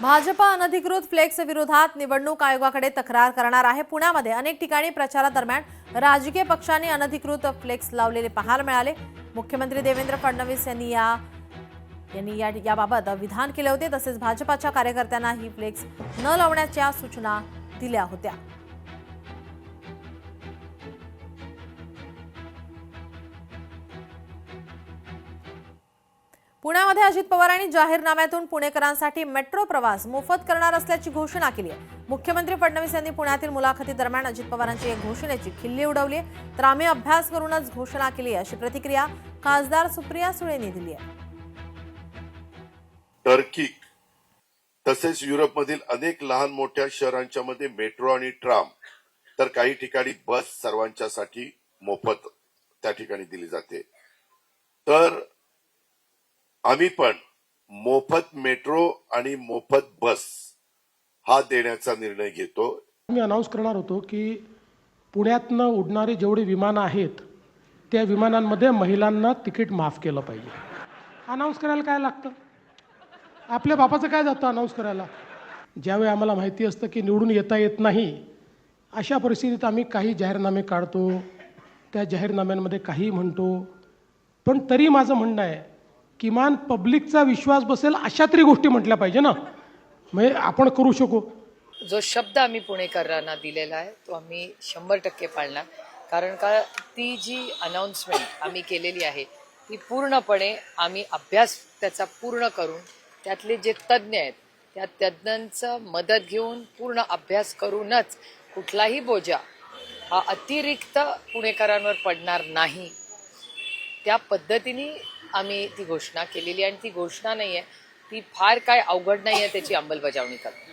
भाजपा अनधिकृत फ्लेक्स विरोधात निवडणूक आयोगाकडे तक्रार करणार आहे। पुण्यामध्ये अनेक ठिकाणी प्रचारादरम्यान राजकीय पक्षांनी अनधिकृत फ्लेक्स लावलेले पाहायला मिळाले। मुख्यमंत्री देवेंद्र फडणवीस यांनी याबाबत विधान केले होते। तसेच भाजपाच्या कार्यकर्त्यांना ही फ्लेक्स न लावण्याच्या सूचना दिल्या होत्या। पुण्यामध्ये अजित पवारांनी जाहीरनाम्यातून पुणेकरांसाठी मेट्रो प्रवास मोफत करणार असल्याची घोषणा केली आहे। मुख्यमंत्री फडणवीस यांनी पुण्यातील मुलाखतीदरम्यान अजित पवारांची या घोषणेची खिल्ली उडवली आहे। तर आम्ही अभ्यास करूनच घोषणा केली अशी प्रतिक्रिया खासदार सुप्रिया सुळेंनी दिली आहे। टर्की तसेच युरोपमधील अनेक लहान मोठ्या शहरांच्या मध्ये मेट्रो आणि ट्राम तर काही ठिकाणी बस सर्वांच्यासाठी मोफत त्या ठिकाणी दिली जाते। तर आम्ही पण मोफत मेट्रो आणि मोफत बस हा देण्याचा निर्णय घेतो। मी अनाउन्स करणार होतो की पुण्यातनं उडणारे जेवढे विमानं आहेत त्या विमानांमध्ये महिलांना तिकीट माफ केलं पाहिजे। अनाउन्स करायला काय लागतं? आपल्या बापाचं काय जातं अनाउन्स करायला? ज्यावेळी आम्हाला माहिती असतं की निवडून येता येत नाही अशा परिस्थितीत आम्ही काही जाहीरनामे काढतो, त्या जाहीरनाम्यांमध्ये काही म्हणतो, पण तरी माझं म्हणणं आहे किमान पब्लिकचा विश्वास बसेल अशा तरी गोष्टी म्हटल्या पाहिजे ना, म्हणजे आपण करू शकू। जो शब्द आम्ही पुणेकरांना दिलेला आहे तो आम्ही 100% पाळणार। कारण का ती जी अनाउन्समेंट आम्ही केलेली आहे ती पूर्णपणे आम्ही अभ्यास त्याचा पूर्ण करून त्यातले जे तज्ज्ञ आहेत त्या तज्ज्ञांचं मदत घेऊन पूर्ण अभ्यास करूनच कुठलाही बोजा हा अतिरिक्त पुणेकरांवर पडणार नाही त्या पद्धतीने आम्ही ती घोषणा केलेली आणि ती घोषणा नाही आहे, ती फार काय अवघड नाही आहे त्याची अंमलबजावणी करतो।